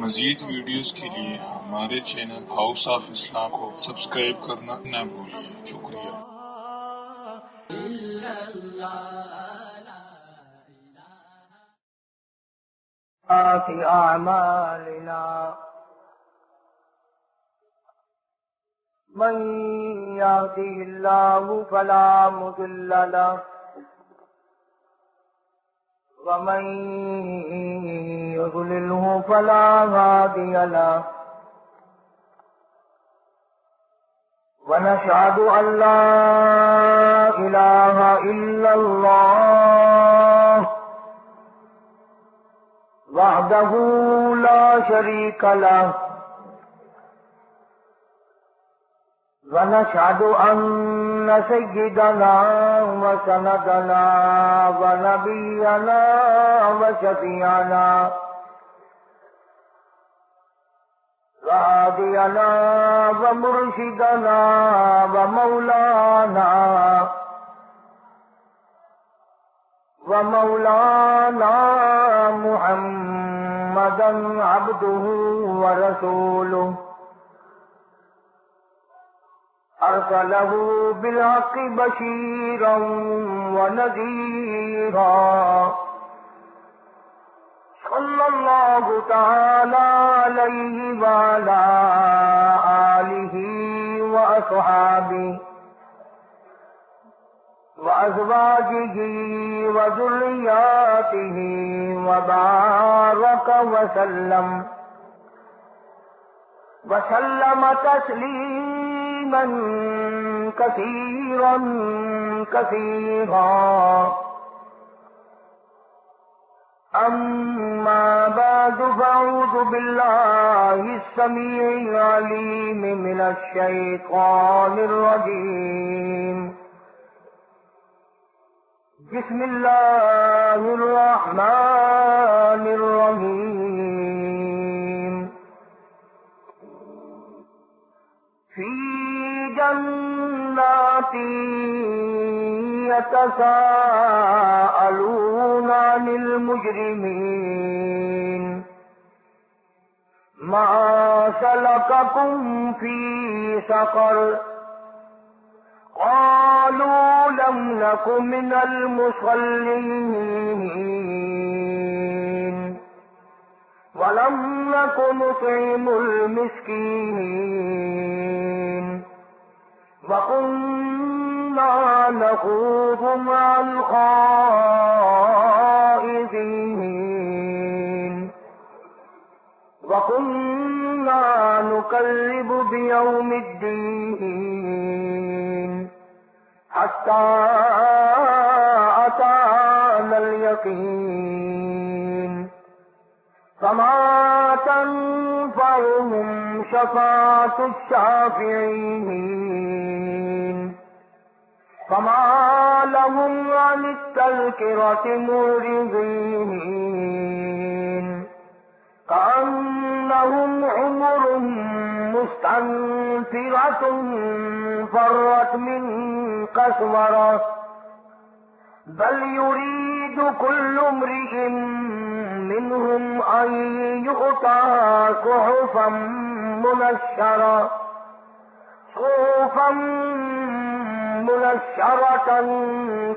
مزید ویڈیوز کے لیے ہمارے چینل ہاؤس آف اسلام کو سبسکرائب کرنا نہ بھولیے۔ شکریہ۔ في أعمالنا من يهده الله فلا مضل له ومن يضلله فلا هادي له ونشهد أن لا إله إلا الله وحده لا شريك له ونشهد أن سيدنا وسندنا ونبينا وشفيعنا وهادينا ومرشدنا ومولانا محمدا عبده ورسوله أرسله بالحق بشيرا ونذيرا صلى الله تعالى عليه وعلى آله وأصحابه وأزواجه وذرياته وبارك وسلم تسليما كثيرا كثيرا. أما بعد فأعوذ بالله السميع العليم من الشيطان الرجيم. بسم الله الرحمن الرحيم. في جنات يتساءلون عن المجرمين ما سلككم في سقر قالوا لم نك من المصلين ولم نك نطعم المسكين وكنا نخوض مع الخائضين وكنا نكذب بيوم الدين حتى أتانا اليقين. فما تنفعهم شفاعة الشافعين فما لهم عن التذكرة معرضين كأنهم حمر مستنفرة فرت من قسورة بل يريد كل امرئ منهم أن يؤتى صحفا منشرة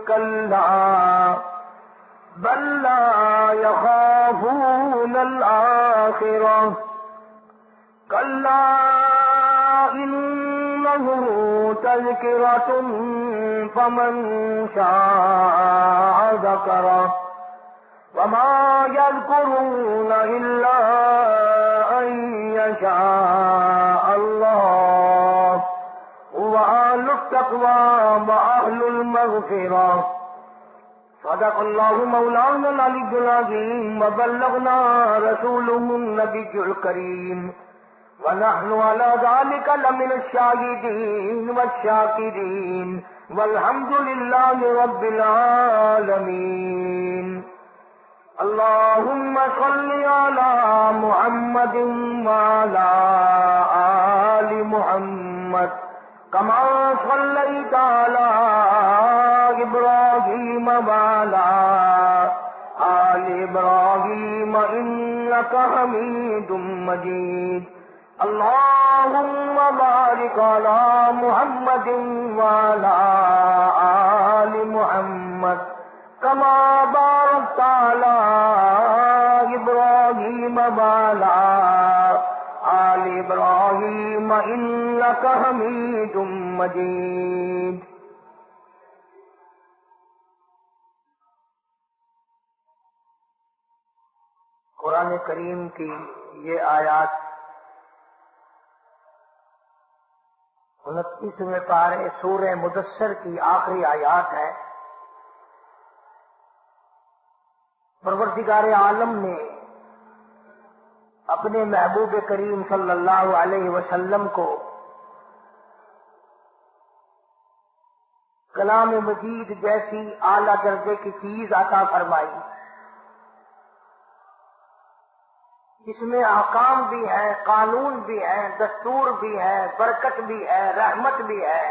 كلا بل لا يخافون الآخرة كلا إنه تذكرة فمن شاء ذكره وما يذكرون إلا أن يشاء الله وأهل التقوى وأهل المغفرة. صدق الله مولانا العلي العظيم وبلغنا رسوله النبي الكريم ونحن على ذلك لمن الشاهدين والشاكرين والحمد لله رب العالمين. اللهم صل على محمد وعلى آل محمد كما صليت على إبراهيم وعلى آل إبراهيم إنك إنك حميد مجيد اللهم بارك على محمد وعلى آل محمد كما باركت على إبراهيم وعلى آل إبراهيم إنك حميد مجيد. قرآن کریم کی یہ آیات 29ویں پارے سورہ مدثر کی آخری آیات ہے. پروردگار عالم نے اپنے محبوب کریم صلی اللہ علیہ وسلم کو کلام مجید جیسی اعلیٰ درجے کی چیز عطا فرمائی. اس میں احکام بھی ہیں، قانون بھی ہیں، دستور بھی ہے، برکت بھی ہے، رحمت بھی ہے،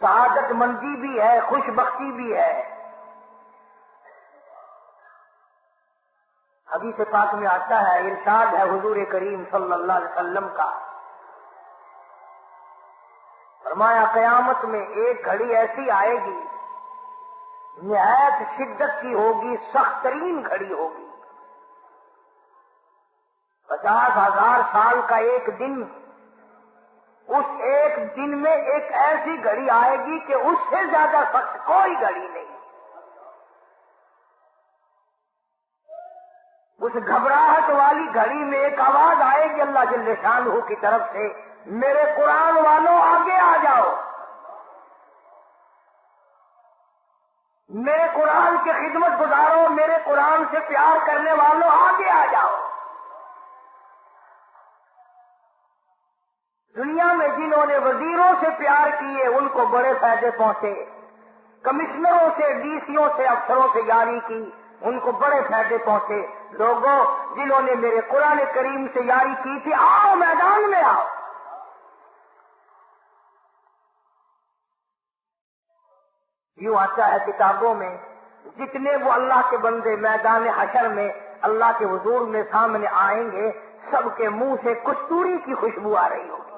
سعادت مندی بھی ہے، خوش بختی بھی ہے. حدیث پاک میں آتا ہے، ارشاد ہے حضور کریم صلی اللہ علیہ وسلم کا، فرمایا قیامت میں ایک گھڑی ایسی آئے گی نہایت شدت کی ہوگی، سخت ترین گھڑی ہوگی. 50,000 سال کا ایک دن، اس ایک دن میں ایک ایسی گھڑی آئے گی کہ اس سے زیادہ سخت کوئی گھڑی نہیں. اس گھبراہٹ والی گھڑی میں ایک آواز آئے گی اللہ جل شانہ کی طرف سے، میرے قرآن والوں آگے آ جاؤ، میرے قرآن کی خدمت گزارو، میرے قرآن سے پیار کرنے والوں آگے آ جاؤ. دنیا میں جنہوں نے وزیروں سے پیار کیے ان کو بڑے فائدے پہنچے، کمشنروں سے، ڈی سیوں سے، افسروں سے یاری کی ان کو بڑے فائدے پہنچے. لوگوں جنہوں نے میرے قرآن کریم سے یاری کی تھی، آؤ میدان میں آؤ. یوں آتا ہے کتابوں میں، جتنے وہ اللہ کے بندے میدان حشر میں اللہ کے حضور میں سامنے آئیں گے، سب کے منہ سے کستوری کی خوشبو آ رہی ہوگی.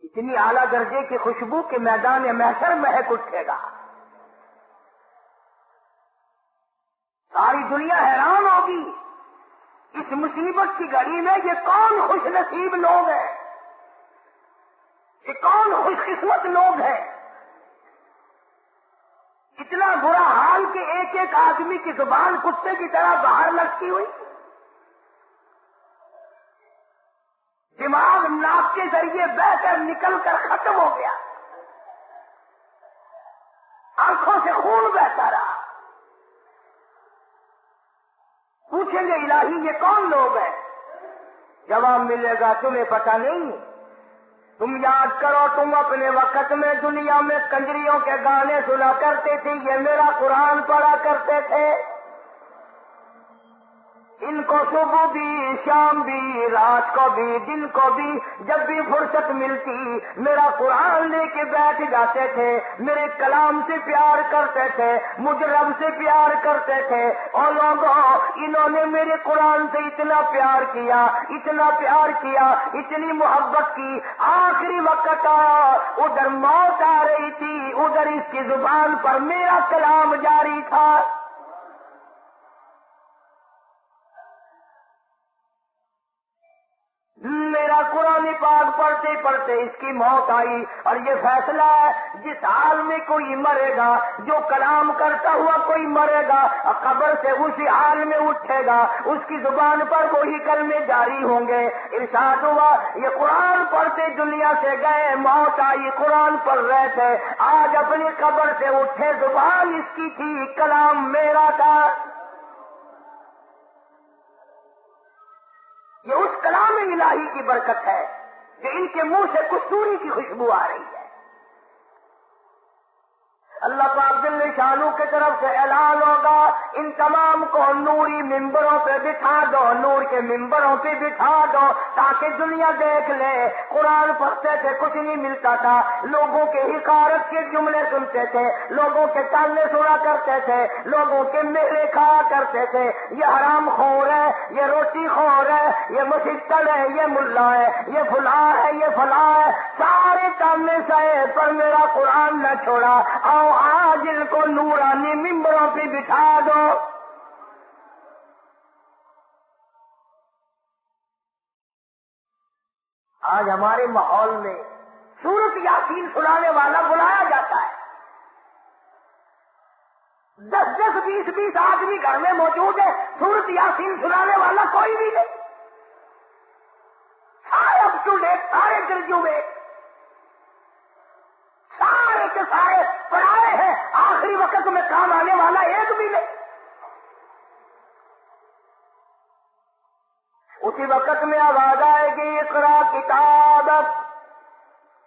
اتنی اعلیٰ درجے کی خوشبو کہ میدان محشر مہک اٹھے گا. ساری دنیا حیران ہوگی اس مصیبت کی گھڑی میں یہ کون خوش نصیب لوگ ہیں، یہ کون خوش قسمت لوگ ہیں. اتنا برا حال کہ ایک ایک آدمی کی زبان کتے کی طرح باہر لٹکی ہوئی، دماغ ناک کے ذریعے بہ کر نکل کر ختم ہو گیا، آنکھوں سے خون بہتا رہا. پوچھیں گے الہی یہ کون لوگ ہیں؟ جواب ملے گا تمہیں پتہ نہیں. تم یاد کرو، تم اپنے وقت میں دنیا میں کنجریوں کے گانے سنا کرتے تھے، یہ میرا قرآن پڑھا کرتے تھے. ان کو صبح بھی، شام بھی، رات کو بھی، دن کو بھی، جب بھی فرصت ملتی میرا قرآن لے کے بیٹھ جاتے تھے، میرے کلام سے پیار کرتے تھے، مجھ رب سے پیار کرتے تھے. اور لوگوں انہوں نے میرے قرآن سے اتنا پیار کیا، اتنا پیار کیا، اتنی محبت کی، آخری وقت آیا، ادھر موت آ رہی تھی، ادھر اس کی زبان پر میرا کلام جاری تھا. میرا قرآن پاک پڑھتے پڑھتے اس کی موت آئی. اور یہ فیصلہ ہے، جس حال میں کوئی مرے گا، جو کلام کرتا ہوا کوئی مرے گا، قبر سے اسی حال میں اٹھے گا، اس کی زبان پر وہی کلمے جاری ہوں گے. ارشاد ہوا یہ قرآن پڑھتے دنیا سے گئے، موت آئی، قرآن پڑھ رہے تھے، آج اپنی قبر سے اٹھے، زبان اس کی تھی، کلام میرا تھا. یہ اس کلام الہی کی برکت ہے کہ ان کے منہ سے کستوری کی خوشبو آ رہی ہے. اللہ پاک جل شانہ کی طرف سے اعلان ہوگا، ان تمام کو نوری ممبروں پہ بٹھا دو، نور کے ممبروں پہ بٹھا دو تاکہ دنیا دیکھ لے۔ قرآن پڑھتے تھے کچھ نہیں ملتا تھا، لوگوں کے حقارت کے جملے سنتے تھے، لوگوں کے تانے سنا کرتے تھے، لوگوں کے میلے کھایا کرتے تھے، یہ حرام خور ہے، یہ روٹی خور ہے، یہ مسجد ہے، یہ ملا ہے، یہ فلاں ہے، یہ فلاں ہے، سارے تانے سہے پر میرا قرآن نہ چھوڑا۔ آؤ آج ان کو نورانی ممبروں پہ بٹھا دو۔ آج ہمارے ماحول میں سورت یاسین سنانے والا بلایا جاتا ہے، 10 20 آدمی گھر میں موجود ہے، سورت یاسین سنانے والا کوئی بھی نہیں، سارے اپ ٹو ڈیٹ، سارے گریجویٹ، سارے کے سارے پڑھائے ہیں، آخری وقت میں کام آنے والا ایک بھی نہیں۔ اسی وقت میں آواز آئے گی اقرا کتابک،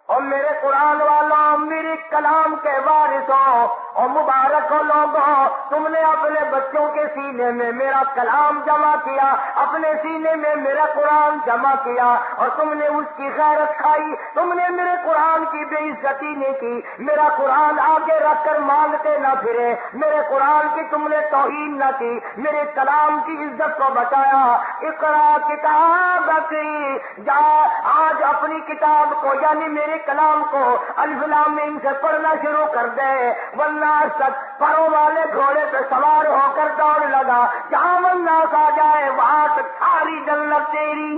اور میرے قرآن والوں، میرے کلام کے وارثوں اور مبارک ہو لوگوں، تم نے اپنے بچوں کے سینے میں میرا کلام جمع کیا، اپنے سینے میں میرا قرآن جمع کیا، اور تم نے اس کی غیرت کھائی، تم نے میرے قرآن کی بے عزتی نہیں کی، میرا قرآن آگے رکھ کر مانگتے نہ پھرے، میرے قرآن کی تم نے توہین نہ کی، میرے کلام کی عزت کو بچایا۔ اقرا کتابک، جا آج اپنی کتاب کو یعنی میرے کلام کو الف لام میم سے پڑھنا شروع کر دے، ورنہ تک پروں والے گھوڑے پہ سوار ہو کر دوڑ لگا، جہاں والناس آ جائے وہاں تک ساری جنت تیری۔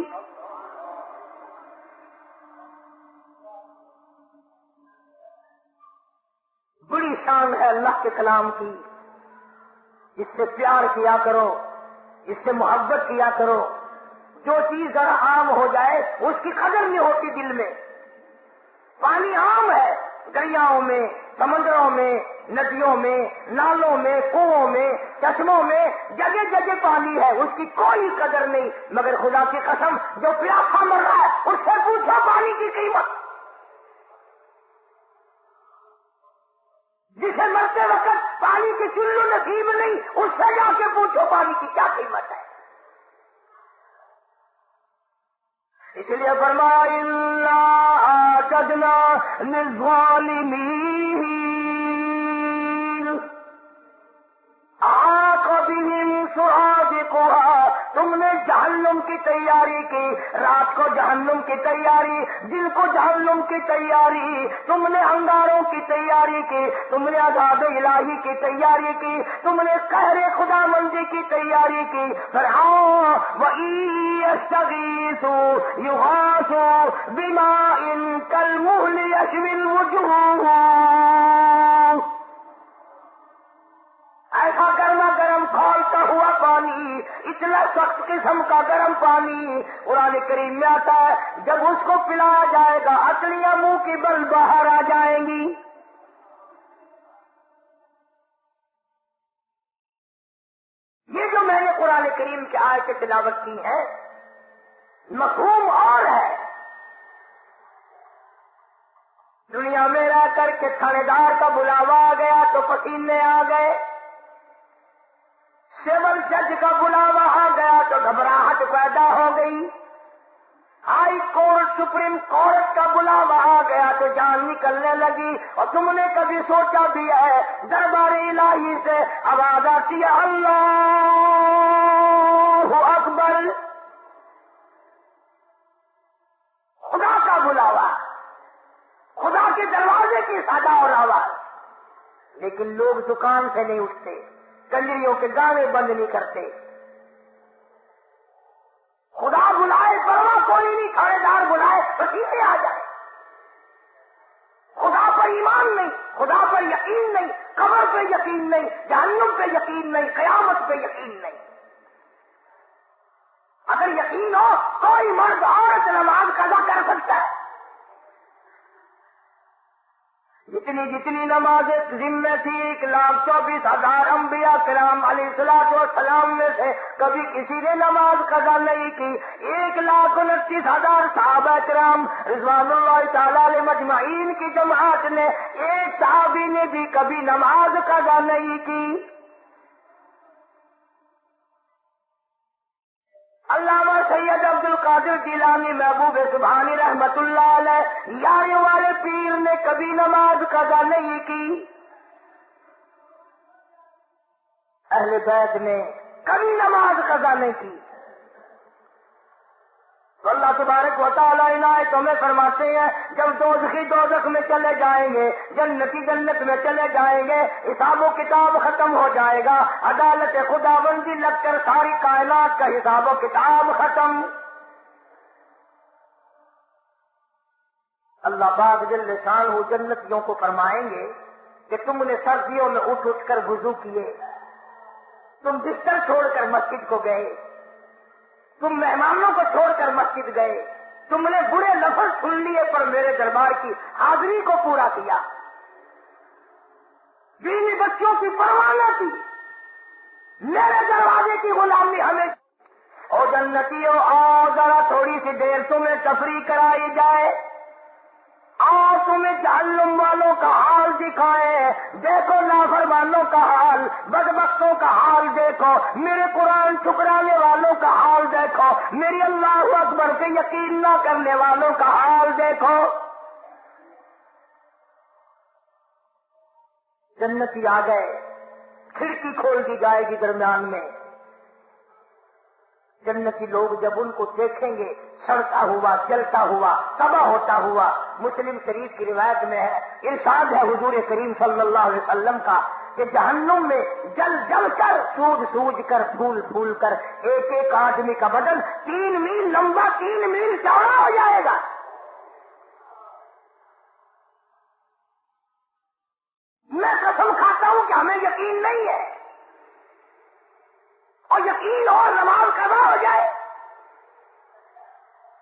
بڑی شان ہے اللہ کے کلام کی، اس سے پیار کیا کرو، اس سے محبت کیا کرو۔ جو چیز ذرا عام ہو جائے اس کی قدر نہیں ہوتی دل میں۔ پانی عام ہے، دریاؤں میں، سمندروں میں، ندیوں میں، نالوں میں، کنووں میں، چشموں میں، جگہ جگہ پانی ہے، اس کی کوئی قدر نہیں، مگر خدا کی قسم جو پیاسا مر رہا ہے اس سے پوچھو پانی کی قیمت، جسے مرتے وقت پانی کی چلو نصیب نہیں اس سے جا کے پوچھو پانی کی کیا قیمت ہے۔ اس لیے فرمایا اِنَّا أَعْتَدْنَا لِلظَّالِمِينَ أَحَاطَ بِهِمْ سُرَادِقُهَا، تم نے جہنم کی تیاری کی، رات کو جہنم کی تیاری، دن کو جہنم کی تیاری، تم نے انگاروں کی تیاری کی، تم نے عذاب الہی کی تیاری کی، تم نے قہر خدا مندی کی تیاری کی۔ فرعون وَإِن يَسْتَغِيثُوا يُغَاثُوا بِمَاءٍ كَالْمُهْلِ يَشْوِي الْوُجُوهَ، ایسا گرما گرم کھولتا ہوا پانی، اتنا سخت قسم کا گرم پانی قرآن کریم میں آتا ہے، جب اس کو پلایا جائے گا اصلیاں منہ کی بل باہر آ جائیں گی۔ یہ جو میں نے قرآن کریم کی آیت تلاوت کی ہے مفہوم اور ہے۔ دنیا میں رہ کر کے تھانے دار کا بلاوا آ گیا تو پسینے آ گئے، سول جج کا بلاوا آ گیا تو گھبراہٹ پیدا ہو گئی، ہائی کورٹ سپریم کورٹ کا بلاوا آ گیا تو جان نکلنے لگی۔ اور تم نے کبھی سوچا بھی ہے دربار الہی سے آواز آتی ہے اللہ اکبر، خدا کا بلاوا، خدا کے دروازے کی صدا اور آواز، لیکن لوگ دکان سے نہیں اٹھتے، کنجریوں کے گانے بند نہیں کرتے۔ خدا بلائے پرواہ کوئی نہیں، تھانے دار بلائے پسینے آ جائے۔ خدا پر ایمان نہیں، خدا پر یقین نہیں، قبر پہ یقین نہیں، جہنم پہ یقین نہیں، قیامت پہ یقین نہیں۔ اگر یقین ہو کوئی مرد عورت نماز قضا کر سکتا ہے۔ جتنی جتنی نمازیں ذمہ تھی 1,24,000 انبیاء کرام علیہ الصلوۃ والسلام میں سے کبھی کسی نے نماز قضا نہیں کی۔ 1,29,000 صحابہ کرام رضوان اللہ تعالی علیہ مجمعین کی جماعت نے ایک صحابی نے بھی کبھی نماز قضا نہیں کی۔ علامہ سید عبد القادر جیلانی محبوب سبحانی رحمت اللہ علیہ یارے والے پیر نے کبھی نماز قضا نہیں کی، اہل بیت نے کبھی نماز قضا نہیں کی. تو اللہ تبارک و تعالیٰ عنایتوں میں فرماتے ہیں جب دوزخی دوزخ میں چلے جائیں گے، جنتی جنت میں چلے جائیں گے، حساب و کتاب ختم ہو جائے گا، عدالت خداوندی لگ کر ساری کائنات کا حساب و کتاب ختم. اللہ پاک جل شانہ جنتیوں کو فرمائیں گے کہ تم نے سردیوں میں اٹھ اٹھ کر وضو کیے، تم بستر چھوڑ کر مسجد کو گئے، تم مہمانوں کو چھوڑ کر مسجد گئے، تم نے برے لفظ سن لیے پر میرے دربار کی حاضری کو پورا کیا، بیوی بچوں کی پرواہ نہ کی، میرے دروازے کی غلامی ہمیں. او جنتیوں آؤ ذرا تھوڑی سی دیر تمہیں تفریح کرائی جائے، اور تمہیں جہنم والوں کا حال دکھائے. دیکھو نافرمانوں کا حال، بدبختوں کا حال دیکھو، میرے قرآن ٹھکرانے والوں کا حال دیکھو، میری اللہ اکبر کے یقین نہ کرنے والوں کا حال دیکھو. جنتی آ گئے، کھڑکی کھول دی جائے گی درمیان میں. جنتی لوگ جب ان کو دیکھیں گے سڑتا ہوا، جلتا ہوا، تباہ ہوتا ہوا. مسلم شریف کی روایت میں ہے، ارشاد ہے حضور کریم صلی اللہ علیہ وسلم کا کہ جہنم میں جل جل کر، سوج سوج کر، پھول پھول کر ایک ایک آدمی کا بدن 3 میل لمبا، 3 میل چوڑا ہو جائے گا. میں قسم کھاتا ہوں کہ ہمیں یقین نہیں ہے، اور یقین اور نماز قضا ہو جائے،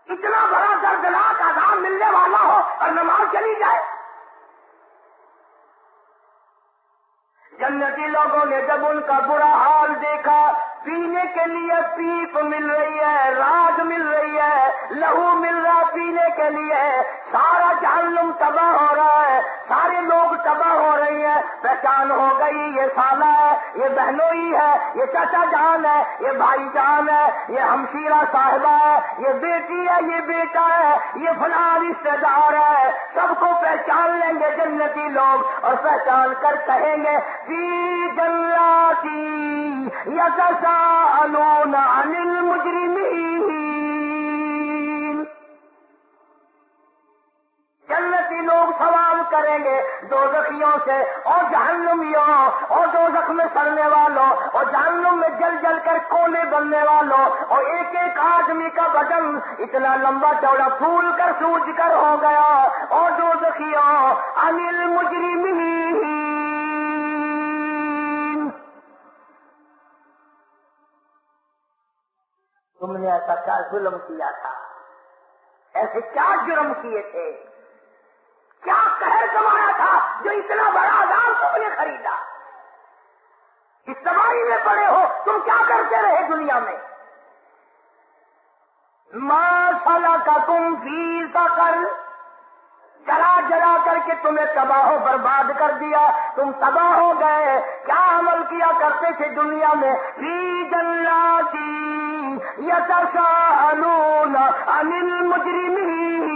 اتنا بڑا دردناک عذاب ملنے والا ہو اور نماز چلی جائے. جنتی لوگوں نے جب ان کا برا حال دیکھا، پینے کے لیے پیپ مل رہی ہے، راگ مل رہی ہے، لہو مل رہا پینے کے لیے، سارا جہنم تباہ ہو رہا ہے، سارے لوگ تباہ ہو رہی ہیں. پہچان ہو گئی، یہ سالہ ہے، یہ بہنوئی ہے، یہ چچا جان ہے، یہ بھائی جان ہے، یہ ہمشیرہ صاحبہ ہے، یہ بیٹی ہے، یہ بیٹا ہے، یہ فلاں رشتے دار ہے. سب کو پہچان لیں گے جنتی لوگ، اور پہچان کر کہیں گے فی جناتی یتساءلون عن المجرمین. جنتی لوگ سوال کریں گے دوزخیوں سے، اور جہنمیوں، اور دوزخ میں سڑنے والوں، اور جہنم میں جل جل کر کونے بننے والوں، اور ایک ایک آدمی کا بدن اتنا لمبا چوڑا پھول کر سوج کر ہو گیا. اور دوزخیوں عن المجرمین، تم نے ایسا کیا ظلم کیا تھا، ایسے کیا جرم کیے تھے، کیا قہر کمایا تھا جو اتنا بڑا عذاب تم نے خریدا. اس تباہی میں پڑے ہو، تم کیا کرتے رہے دنیا میں. ما سلککم فی سقر، جلا جلا کر کے تمہیں تباہ و برباد کر دیا، تم تباہ ہو گئے. کیا عمل کیا کرتے تھے دنیا میں؟ فی جناتی یتساءلون عن المجرمین.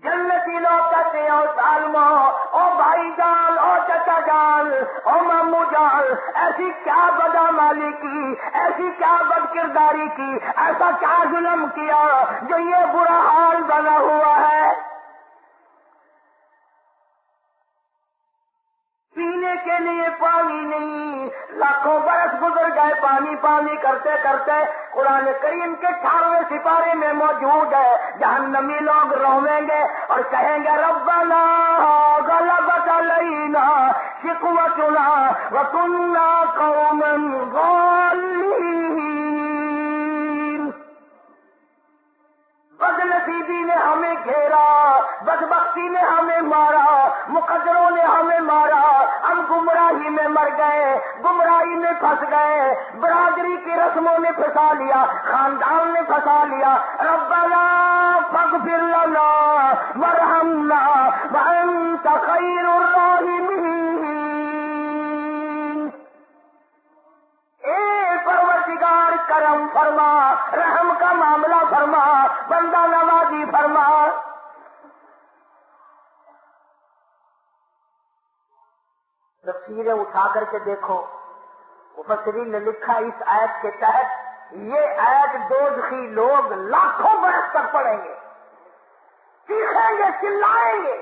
جنتی لوگ کہتے ہیں او ظالمو، او بھائی جان، او چچا جان، او مامو جان، ایسی کیا بدعمالی کی، ایسی کیا بد کرداری کی، ایسا کیا ظلم کیا جو یہ برا حال بنا ہوا ہے. پینے کے لیے پانی نہیں، لاکھوں برس گزر گئے پانی پانی کرتے کرتے. قرآن کریم کے 18ویں سپارے میں موجود ہے، جہنمی لوگ رویں گے اور کہیں گے ربنا غلبت علینا شقوتنا وکنا قوما ضالین. بدنصیبی نے ہمیں گھیرا، بدبختی نے ہمیں مارا، مقدروں نے ہمیں مارا، ہم گمراہی میں مر گئے، گمراہی میں پھنس گئے، برادری کی رسموں نے پھنسا لیا، خاندان نے پھنسا لیا. ربنا فاغفر لنا وارحمنا وانت خیر الراحمین. فرما، رحم کا معاملہ فرما، بندہ نوازی فرما۔ تفسیریں اٹھا کر کے دیکھو، مفسرین نے لکھا اس آیت کے تحت یہ آیت دوزخی لوگ لاکھوں برس تک پڑھیں گے، چیخیں گے، چلائیں گے،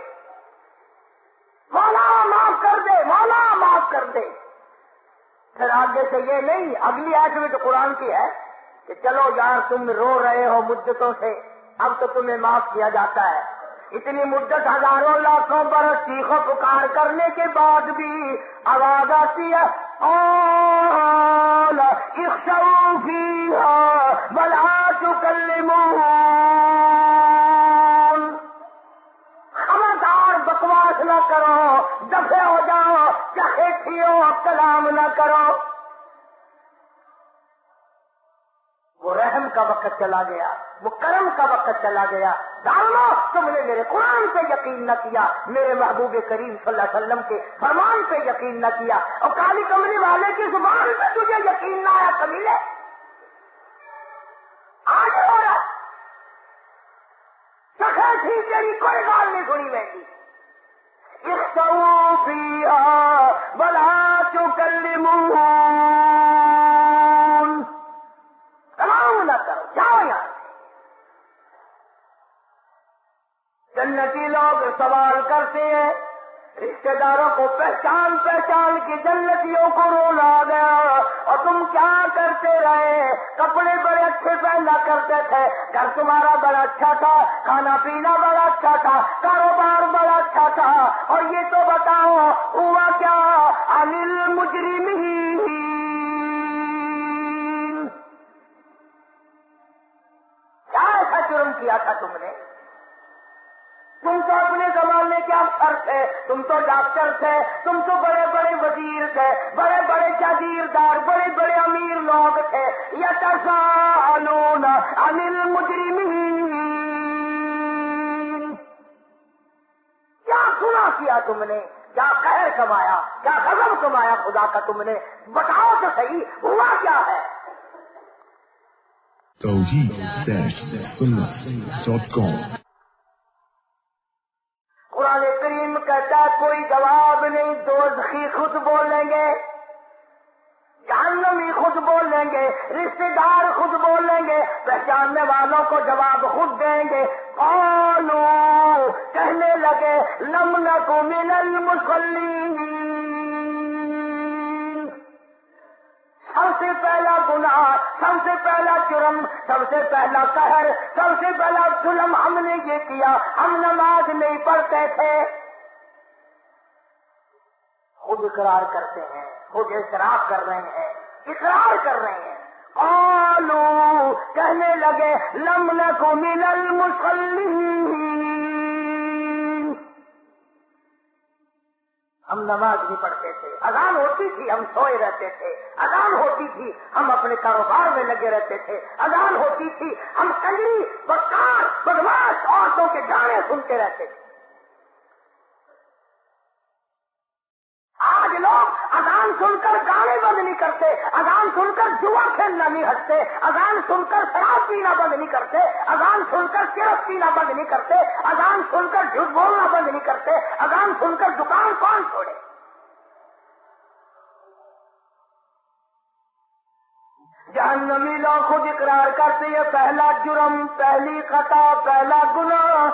مولا معاف کر دے، مولا معاف کر دے۔ پھر آگے سے یہ نہیں، اگلی آیت میں تو قرآن کی ہے کہ چلو یار تم رو رہے ہو مدتوں سے، اب تو تمہیں معاف کیا جاتا ہے۔ اتنی مدت ہزاروں لاکھوں برس چیخ و پکار کرنے کے بعد بھی آواز آتی ہے، قال اخسئوا فیہا ولا تکلمون، خبردار بکواس نہ کرو، دفع ہو جاؤ، چکھے کھیو، کلام نہ کرو۔ وہ رحم کا وقت چلا گیا، وہ کرم کا وقت چلا گیا۔ ظالمو، تم نے میرے قرآن پہ یقین نہ کیا، میرے محبوب کریم صلی اللہ علیہ وسلم کے فرمان پہ یقین نہ کیا، اور کالی کملی والے کی زبان پہ تجھے یقین نہ آیا کمینے۔ آج ہو رہا سکھا تھی تیری کوئی گال نہیں سنی بیٹھی۔ اخسئوا فیہا ولا تکلمون، کلام نہ کرو، جاؤ یہاں سے۔ جنتی لوگ سوال کرتے ہیں، رشتے داروں کو پہچان پہچان کے جنتیوں کو رونا آ گیا، اور تم کیا کرتے رہے؟ کپڑے بڑے اچھے پہنا کرتے تھے، گھر تمہارا بڑا اچھا تھا، کھانا پینا بڑا اچھا تھا، کاروبار بڑا اچھا تھا، اور یہ تو بتاؤ ہوا کیا؟ عن المجرمین، کیا ایسا جرم کیا تھا تم نے؟ تم تو اپنے زمانے کے افسر تھے، تم تو ڈاکٹر تھے، تم تو بڑے بڑے وزیر تھے، بڑے بڑے جاگیردار، بڑے بڑے امیر لوگ تھے۔ یتساءلون عن المجرمین، کیا گناہ کیا تم نے؟ کیا قہر کمایا؟ کیا غضب کمایا خدا کا تم نے؟ بتاؤ تو صحیح، ہوا کیا ہے؟ توحید-سنت.com قرآن کریم کہتا ہے کوئی جواب نہیں، دوزخی خود بولیں گے، جہنمی خود بولیں گے، رشتے دار خود بولیں گے، پہچاننے والوں کو جواب خود دیں گے۔ قالوا، کہنے لگے، لم نک من المصلین، سب سے پہلا گناہ، سب سے پہلا جرم، سب سے پہلا قہر، سب سے پہلا ظلم ہم نے یہ کیا، ہم نماز نہیں پڑھتے تھے۔ خود اقرار کرتے ہیں، خود اعتراف کر رہے ہیں، اقرار کر رہے ہیں۔ قالوا، کہنے لگے، لم نک من المصلین، ہم نماز نہیں پڑھتے تھے، اذان ہوتی تھی ہم سوئے رہتے تھے، اذان ہوتی تھی ہم اپنے کاروبار میں لگے رہتے تھے، اذان ہوتی تھی ہم کنجری، بدکار، بدماش عورتوں کے گانے سنتے رہتے تھے۔ آج لوگ اذان سن کر گانے بند نہیں کرتے، اذان سن کر جوا کھیلنا نہیں ہٹتے، اذان سن کر شراب پینا بند نہیں کرتے، اذان سن کر صرف پینا بند نہیں کرتے، اذان سن کر جھوٹ بولنا بند نہیں کرتے، اذان سن کر دکان کون چھوڑے؟ جہنمی لوگ خود اقرار کرتے ہیں، پہلا جرم، پہلی خطا، پہلا گناہ،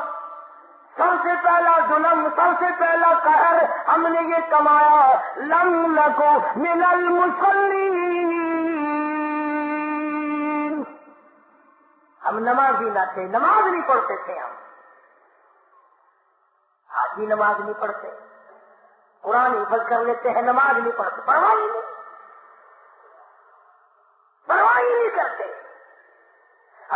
سب سے پہلا ظلم، سب سے پہلا قہر ہم نے یہ کمایا، لم نکو من المصلین، ہم نمازی نہ تھے، نماز نہیں پڑھتے تھے ہم۔ آج بھی نماز نہیں پڑھتے، قرآن حفظ کر لیتے ہیں، نماز نہیں پڑھتے، پرواہ ہی نہیں، پرواہ ہی نہیں کرتے۔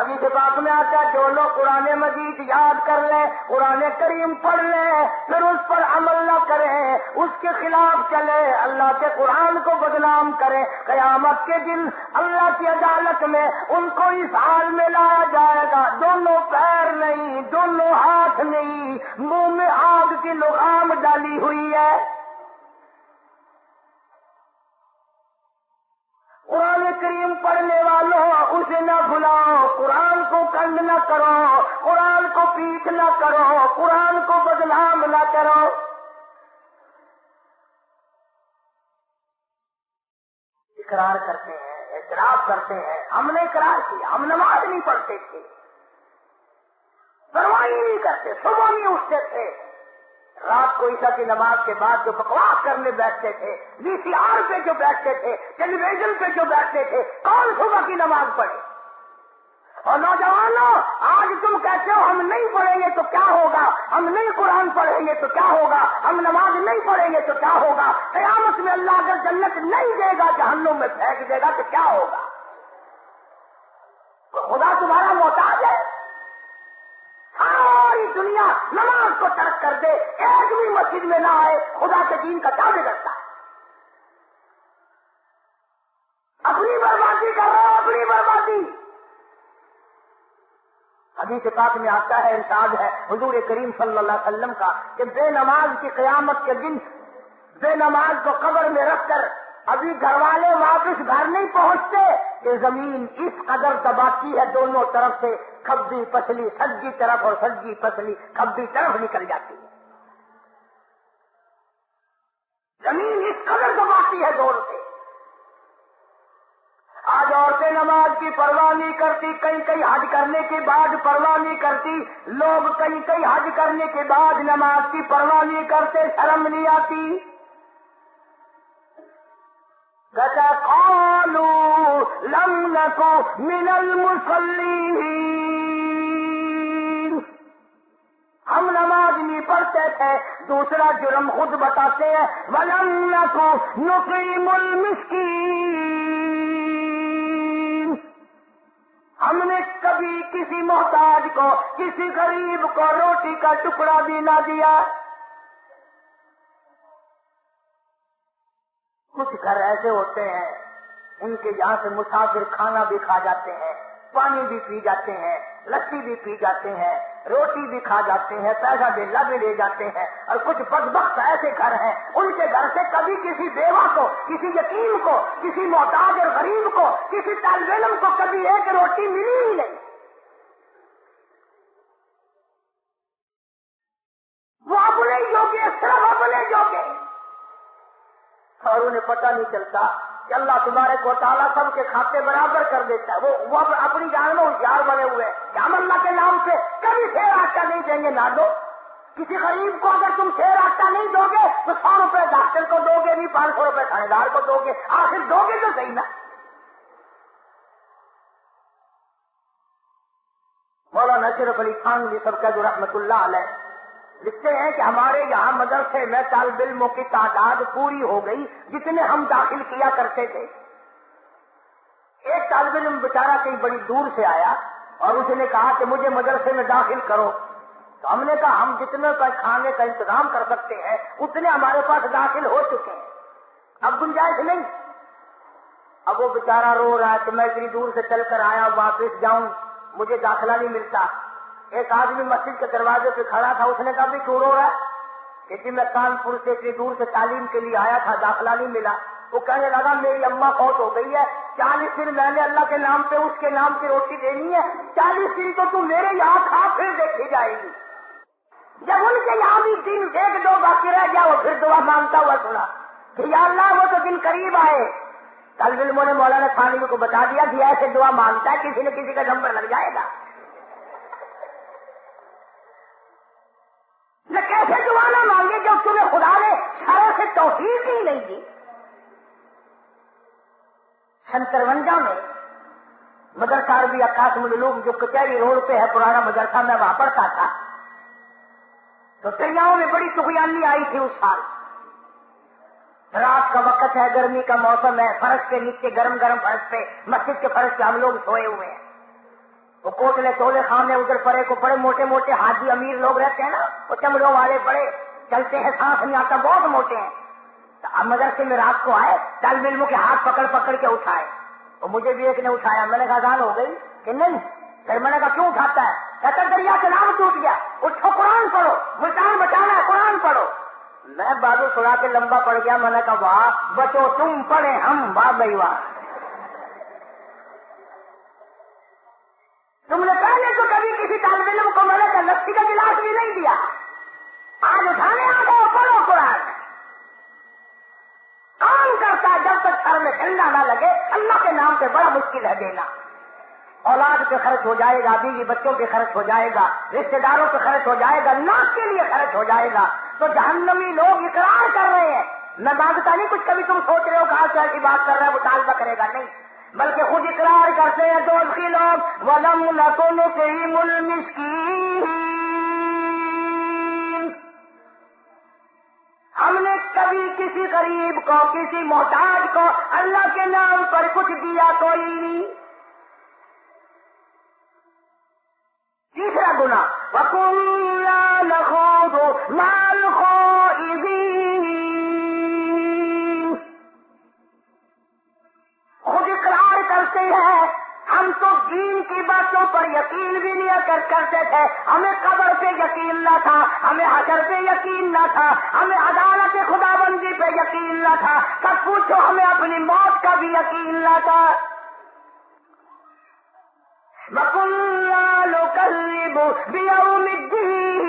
ابھی سے بات میں آتا ہے جو لوگ قرآن مجید یاد کر لیں، قرآن کریم پڑھ لیں، پھر اس پر عمل نہ کریں، اس کے خلاف چلے، اللہ کے قرآن کو بدنام کریں، قیامت کے دن اللہ کی عدالت میں ان کو اس حال میں لایا جائے گا، دونوں پیر نہیں، دونوں ہاتھ نہیں، منہ میں آگ کی لغام ڈالی ہوئی ہے۔ قرآن کریم پڑھنے والوں اسے نہ کرو، قرآن کو پیٹھ نہ کرو، قرآن کو بدنام نہ کرو۔ اقرار کرتے ہیں، اعتراف کرتے ہیں، ہم نے اقرار کیا، ہم نماز نہیں پڑھتے تھے، پرواہ نہیں کرتے، صبح نہیں اٹھتے تھے، رات کو عشاء کی نماز کے بعد جو بکواس کرنے بیٹھتے تھے، وی سی آر پہ جو بیٹھتے تھے، ٹیلی ویژن پہ جو بیٹھتے تھے، کون صبح کی نماز پڑھے؟ اور نوجوانوں، آج تم کہتے ہو ہم نہیں پڑھیں گے تو کیا ہوگا، ہم نہیں قرآن پڑھیں گے تو کیا ہوگا، ہم نماز نہیں پڑھیں گے تو کیا ہوگا، قیامت میں اللہ اگر جنت نہیں دے گا، جہنم میں پھینک دے گا تو کیا ہوگا؟ خدا تمہارا محتاج ہے؟ ساری دنیا نماز کو ترک کر دے، ایک بھی مسجد میں نہ آئے، خدا کے دین کا کیا بگڑتا ہے؟ اپنی بربادی کر رہے ہو، اپنی بربادی۔ حدیث پاک میں آتا ہے، ارشاد ہے حضور کریم صلی اللہ علیہ وسلم کا کہ بے نماز کی قیامت کے دن بے نماز کو قبر میں رکھ کر ابھی گھر والے واپس گھر نہیں پہنچتے کہ زمین اس قدر دباتی ہے دونوں طرف سے، کھبی پسلی سجی طرف اور سجی پسلی کھبی طرف نکل جاتی ہے، زمین اس قدر دباتی ہے دور سے۔ آج عورتیں نماز کی پرواہ نہیں کرتی، کئی حج کرنے کے بعد پرواہ نہیں کرتی، لوگ کئی حج کرنے کے بعد نماز کی پرواہ نہیں کرتے، شرم نہیں آتی۔ کہتا قالوا لم نکن من المصلین، ہم نماز نہیں پڑھتے تھے، دوسرا جرم خود بتاتے ہیں، ولم نکن نطعم المسکین، ہم نے کبھی کسی محتاج کو، کسی غریب کو روٹی کا ٹکڑا بھی نہ دیا۔ کچھ گھر ایسے ہوتے ہیں ان کے یہاں سے مسافر کھانا بھی کھا جاتے ہیں، پانی بھی پی جاتے ہیں، لسی بھی پی جاتے ہیں، روٹی بھی کھا جاتے ہیں، پیسہ بھی لے جاتے ہیں، اور کچھ بدبخت ایسے گھر ہیں ان کے گھر سے کبھی کسی بیوہ کو، کسی یتیم کو، کسی محتاج اور غریب کو، کسی طالب علم کو کبھی ایک روٹی ملی ہی نہیں۔ وہ اپنے جوگے، صرف اپنے جوگے، اور انہیں پتہ نہیں چلتا کہ اللہ تبارک و تعالیٰ سب کے کھاتے برابر کر دیتا ہے۔ وہ اپنی جان میں ہوشیار بنے ہوئے کہ ہم اللہ کے نام سے کبھی شیر آٹا نہیں دیں گے، نہ دو۔ کسی غریب کو اگر تم شیر آٹا نہیں دو گے تو 100 روپے ڈاکٹر کو دو گے، نہیں 500 روپے تھانے دار کو دو گے، آخر دو گے تو صحیح نا۔ مولانا اشرف علی تھانوی سب کا جو رحمت اللہ علیہ لکھتے ہیں کہ ہمارے یہاں مدرسے میں طالب علموں کی تعداد پوری ہو گئی جتنے ہم داخل کیا کرتے تھے۔ ایک طالب علم بیچارہ کہیں بڑی دور سے آیا اور اس نے کہا کہ مجھے مدرسے میں داخل کرو، تو ہم نے کہا ہم جتنے کا کھانے کا انتظام کر سکتے ہیں اتنے ہمارے پاس داخل ہو چکے ہیں، اب گنجائش نہیں۔ اب وہ بیچارہ رو رہا ہے کہ میں اتنی دور سے چل کر آیا، واپس جاؤں، مجھے داخلہ نہیں ملتا۔ ایک آدمی مسجد کے دروازے پہ کھڑا تھا، اس نے کہا بھی کیوں رو رہا ہے؟ کہ میں کانپور سے اتنی دور سے تعلیم کے لیے آیا تھا، داخلہ نہیں ملا۔ وہ کہنے لگا میری اماں فوت ہو گئی ہے، 40 دن میں نے اللہ کے نام پہ اس کے نام کی روٹی دینی ہے، 40 دن تو تم میرے یہاں کھا پھر دیکھی جائے گی۔ جب ان کے یہاں بھی دن 1-2 باقی رہ گیا، وہ پھر دعا مانگتا ہوا سنا کہ یا اللہ وہ تو دن قریب آئے۔ طالب علموں نے مولانا تھانوی کو بتا دیا کہ ایسے دعا مانگتا ہے کسی نہ کسی کا نمبر لگ جائے گا۔ نہ کیسے دعا نہ مانگے جب تمہیں خدا نے شرع سے توفیق ہی نہیں دی۔ 53 میں مدرسہ عربیہ قاسم العلوم جو کچہری روڈ پہ ہے پرانا مدرسہ، میں وہاں پڑھتا تھا، تو دریاؤں میں بڑی طغیانی آئی تھی اس سال۔ رات کا وقت ہے، گرمی کا موسم ہے، فرش کے نیچے گرم گرم فرش پہ، مسجد کے فرش پہ ہم لوگ سوئے ہوئے ہیں۔ وہ کوٹلے تولے خانے ادھر پڑے کو بڑے موٹے موٹے حاجی امیر لوگ رہتے ہیں نا، وہ چمڑوں والے بڑے چلتے ہیں، سانس نہیں آتا، بہت موٹے ہیں۔ تو مدرسے میں رات کو آئے، طالب علموں کے ہاتھ پکڑ پکڑ کے اٹھائے، اور مجھے بھی ایک نے اٹھایا۔ میں نے کہا اذان ہو گئی کہ نہیں؟ پھر میں نے کہا کیوں اٹھاتا ہے؟ کہتا دریا کا نام ٹوٹ گیا، اٹھو قرآن پڑھو، ملتان بچانا ہے، قرآن پڑھو۔ میں بازو چھڑا کے لمبا پڑ گیا، میں نے کہا واہ بچو تم پڑھے ہم، واہ بھائی واہ، تم نے پہلے تو کبھی کسی طالب علم کو میں نے لسی کا گلاس بھی نہیں دیا. آج اٹھانے آ گئے پڑھو قرآن. کام کرتا ہے جب تک سر میں ٹھنڈا نہ لگے. اللہ کے نام پہ بڑا مشکل ہے دینا. اولاد پہ خرچ ہو جائے گا, بیوی بچوں پہ خرچ ہو جائے گا, رشتے داروں پہ خرچ ہو جائے گا, ناک کے لیے خرچ ہو جائے گا. تو جہنمی لوگ اقرار کر رہے ہیں. میں مانگتا نہیں کچھ, کبھی تم سوچ رہے ہو کہ آج ایسی بات کر رہا ہے مطالبہ کرے گا, نہیں, بلکہ خود اقرار کرتے ہیں دوزخی لوگ. وَلَمْ نَكُ نُطْعِمُ الْمِسْكِينَ, ہم نے کبھی کسی غریب کو, کسی محتاج کو اللہ کے نام پر کچھ دیا کوئی نہیں. تیسرا گناہ وَكُنَّا نَخُوضُ مَعَ الْخَائِضِينَ, خود اقرار کرتے ہیں ہم تو دین کی باتوں پر یقین بھی نہیں کرتے تھے. ہمیں قبر پہ یقین نہ تھا, ہمیں حشر پہ یقین نہ تھا, ہمیں عدالت خدا بندی پہ یقین نہ تھا, سب پوچھو ہمیں اپنی موت کا بھی یقین نہ تھا. وَكُنَّا نُكَذِّبُ بِيَوْمِ الدِّينِ,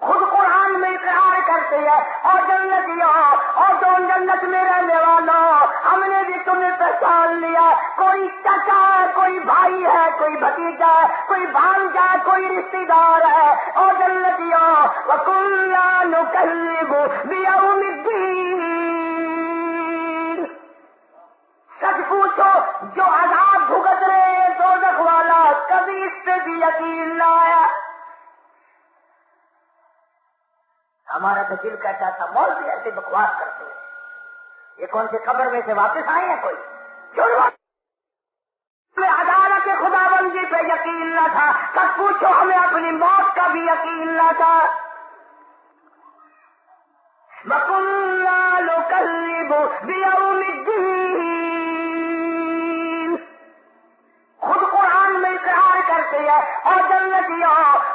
خود قرآن میں اقرار کرتے ہیں اور جنتیوں اور تم جنت میں رہنے والوں, ہم نے بھی تمہیں پہچان لیا. کوئی چچا ہے, کوئی بھائی ہے, کوئی بھتیجا ہے, کوئی بھانجا ہے, کوئی رشتے دار ہے. اور جنتیوں وَكُنَّا نُكَذِّبُ بِيَوْمِ الدِّينِ, سچ پوچھو جو عذاب بھگت رہے ہیں دوزخ والا, کبھی اس پہ بھی یقین نہ آیا. ہمارا تو دل کہتا تھا مولوی ایسے بکواس کرتے ہیں, یہ کون سے قبر میں سے واپس آئے ہیں کوئی ہمیں عدالت خدا بندی پہ یقین نہ تھا. سب پوچھو ہمیں اپنی موت کا بھی یقین نہ تھا. وَكُنَّا نُكَذِّبُ بِيَوْمِ الدِّينِ, خود قرآن میں اقرار کرتے ہیں اور جنتیوں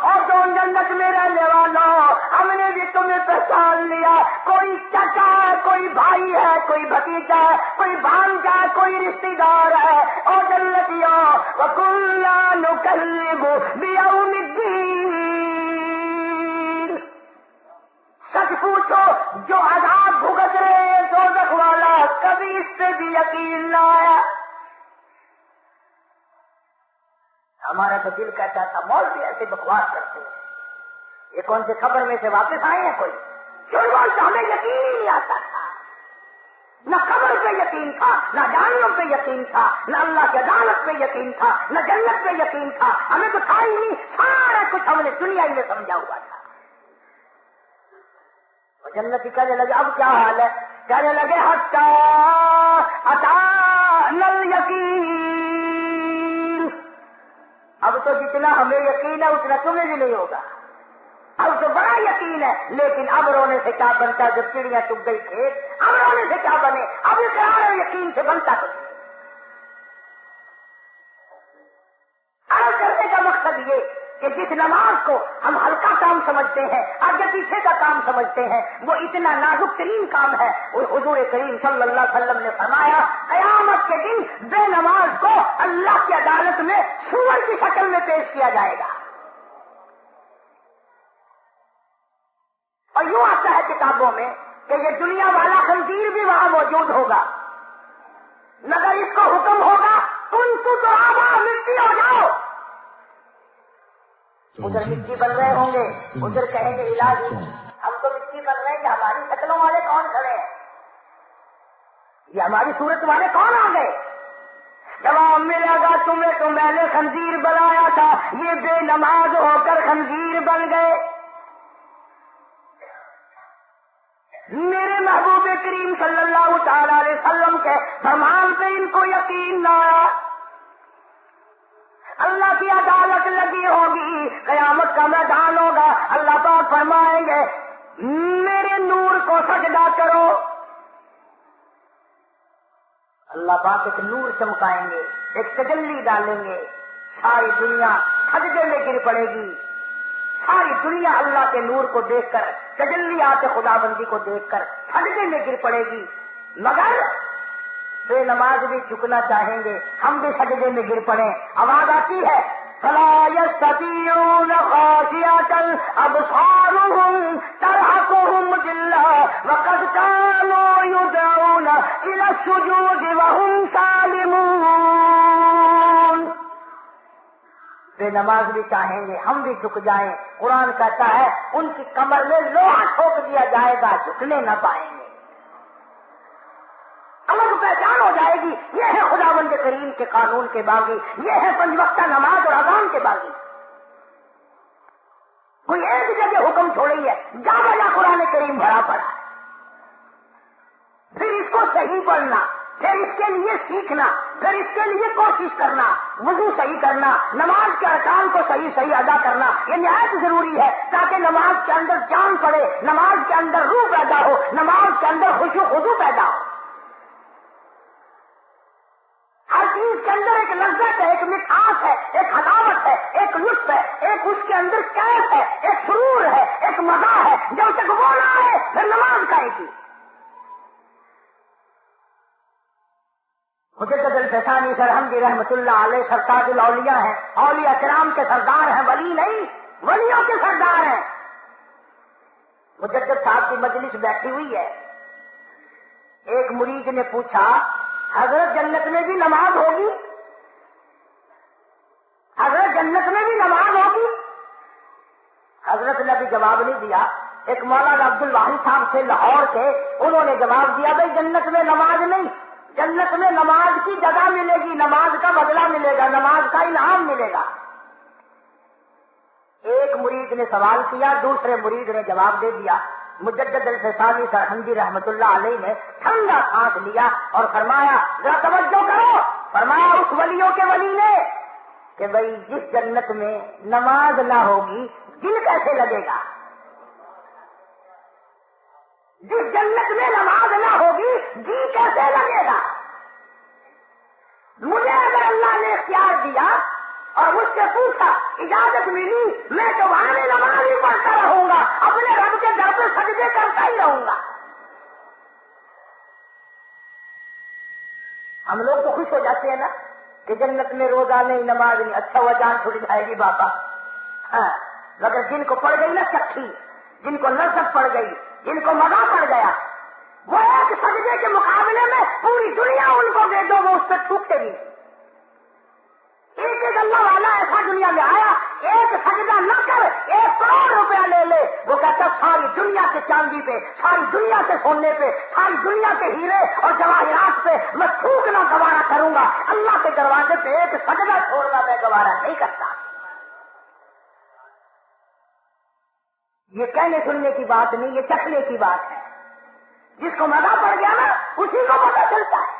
اور تم جنت میں رہنے والوں, ہم نے بھی تمہیں پہچان لیا. کوئی چچا ہے, کوئی بھائی ہے, کوئی بھتیجا ہے, کوئی بھانجا ہے, کوئی رشتے دار ہے. اور جنتیوں وَكُنَّا نُكَذِّبُ بِيَوْمِ الدِّينِ, سچ پوچھو جو عذاب بھگت رہے ہیں دوزخ والا, کبھی اس پہ بھی یقین نہ آیا. ہمارا تو دل کہتا تھا مولوی ایسے بکواس کرتے ہیں, یہ کون سے خبر میں سے واپس آئے ہیں کوئی ہمیں یقین ہی نہیں آتا تھا. نہ قبر پہ یقین تھا, نہ جہنم پہ یقین تھا, نہ اللہ کی عدالت پہ یقین تھا, نہ جنت پہ یقین تھا. ہمیں تو تھا ہی نہیں, سارا کچھ ہم نے دنیا ہی میں سمجھا ہوا تھا. اور جنتی کہنے لگے اب کیا حال ہے, کہنے لگے حتی اتانا الیقین, اب تو جتنا ہمیں یقین ہے اتنا تمہیں بھی نہیں ہوگا. اب تو بڑا یقین ہے, لیکن اب رونے سے کیا بنتا, جب چڑیاں چگ گئی کھیت, اب رونے سے کیا بنے, اب اقرار اور یقین سے بنتا کچھ. عرض کرنے کا مقصد یہ کہ جس نماز کو ہم ہلکا کام سمجھتے ہیں, آگے پیچھے کا کام سمجھتے ہیں, وہ اتنا نازک ترین کام ہے. اور حضور کریم صلی اللہ علیہ وسلم نے فرمایا قیامت کے دن بے نماز کو اللہ کی عدالت میں سور کی شکل میں پیش کیا جائے گا. اور یوں آتا ہے کتابوں میں کہ یہ دنیا والا خنزیر بھی وہاں موجود ہوگا, مگر اس کو حکم ہوگا تم ترابا, مٹی ہو جاؤ. ادھر مٹی بن رہے ہوں گے, ادھر کہیں گے علاج ہم تو مٹی بن رہے ہیں کہ ہماری شکلوں والے کون کھڑے ہیں, یہ ہماری صورت والے کون آ گئے. جواب ملے گا تمہیں تو میں نے خنزیر بنایا تھا, یہ بے نماز ہو کر خنزیر بن گئے. میرے محبوب کریم صلی اللہ تعالی علیہ وسلم کے فرمان پہ ان کو یقین نہ آیا. اللہ کی عدالت لگی ہوگی, قیامت کا میدان ہوگا, اللہ پاک فرمائیں گے میرے نور کو سجدہ کرو. اللہ پاک ایک نور چمکائیں گے, ایک تجلی ڈالیں گے, ساری دنیا سجدے میں گر پڑے گی. ساری دنیا اللہ کے نور کو دیکھ کر, تجلیات خدا بندی کو دیکھ کر سجدے میں گر پڑے گی. مگر تو نماز بھی جھکنا چاہیں گے، ہم بھی سجدے میں گر پڑے. آواز آتی ہے فَلَا يَسْتَطِيعُونَ خَاشِعَةً أَبْصَارُهُمْ تَرْهَقُهُمْ ذِلَّةٌ وَقَدْ كَانُوا يُدْعَوْنَ إِلَى السُّجُودِ وَهُمْ سَالِمُونَ. وہ نماز بھی چاہیں گے، ہم بھی جھک جائیں. قرآن کہتا ہے ان کی کمر میں لوہا ٹھوک دیا جائے گا، جھکنے نہ پائیں گے. الگ پہچان ہو جائے گی. یہ ہے خداوند کریم کے قانون کے باغی، یہ ہے 5 وقتہ نماز اور اذان کے باغی. کوئی ایک جگہ حکم چھوڑی ہے، جا بجا قرآن کریم بھرا پڑا ہے. پھر اس کو صحیح پڑھنا، پھر اس کے لیے سیکھنا، پھر اس کے لیے کوشش کرنا، وضو صحیح کرنا، نماز کے ارکان کو صحیح ادا کرنا. یہ نہایت ضروری ہے تاکہ نماز کے اندر جان پڑے، نماز کے اندر روح پیدا ہو، نماز کے اندر خشوع خضوع پیدا ہو. ہر چیز کے اندر ایک لذت ہے، ایک مٹھاس ہے، ایک حلاوت ہے، ایک لطف ہے، ایک اس کے اندر کیف ہے، ایک سرور ہے، ایک مزہ ہے. جب تک وہ نہ آئے پھر نماز کائے کی. مجدد الفسانی سرہندی رحمت اللہ علیہ سرتاج الاولیاء ہیں، اولیاء کرام کے سردار ہیں، ولی نہیں، ولیوں کے سردار ہیں. مجدد صاحب کی مجلس بیٹھی ہوئی ہے. ایک مرید نے پوچھا حضرت جنت میں بھی نماز ہوگی؟ حضرت جنت میں بھی نماز ہوگی؟ حضرت نے بھی جواب نہیں دیا. ایک مولانا عبد الواحد صاحب سے لاہور کے، انہوں نے جواب دیا بھائی جنت میں نماز نہیں، جنت میں نماز کی جگہ ملے گی، نماز کا بدلہ ملے گا، نماز کا انعام ملے گا. ایک مرید نے سوال کیا، دوسرے مرید نے جواب دے دیا. مجدد الفسانی سرہندی رحمت اللہ علیہ نے ٹھنڈا سانس لیا اور فرمایا ذرا توجہ کرو. فرمایا اس ولیوں کے ولی نے کہ بھائی جس جنت میں نماز نہ ہوگی دل کیسے لگے گا؟ جس جنت میں نماز نہ ہوگی جی کیسے لگے گا؟ مجھے اگر اللہ نے اختیار دیا اور مجھ سے پوچھا اجازت ملی، میں تو وہاں میں نماز ہی پڑھتا رہوں گا، اپنے رب کے در پہ سجدے کرتا ہی رہوں گا. ہم لوگ تو خوش ہو جاتے ہیں نا کہ جنت میں روزہ نہیں، نماز نہیں، اچھا ہوا جان چھوٹ جائے گی بابا. ہاں مگر جن کو پڑ گئی نا چکھی، جن کو لذت پڑ گئی، جن کو مزہ پڑ گیا، وہ ایک سجدے کے مقابلے میں پوری دنیا ان کو دے دو وہ اس پہ ٹوٹتے بھی. ایک ایک اللہ والا ایسا دنیا میں آیا، ایک سجدہ نہ کر 1 کروڑ روپیہ لے لے، وہ کہتا ساری دنیا کے چاندی پہ، ساری دنیا کے سونے پہ، ساری دنیا کے ہیرے اور جواہرات پہ میں تھوکنا گوارا کروں گا، اللہ کے دروازے پہ ایک سجدہ چھوڑنا میں گوارا نہیں کرتا. یہ کہنے سننے کی بات نہیں، یہ چکھنے کی بات ہے. جس کو مزہ پڑ گیا نا اسی کو پتہ چلتا ہے.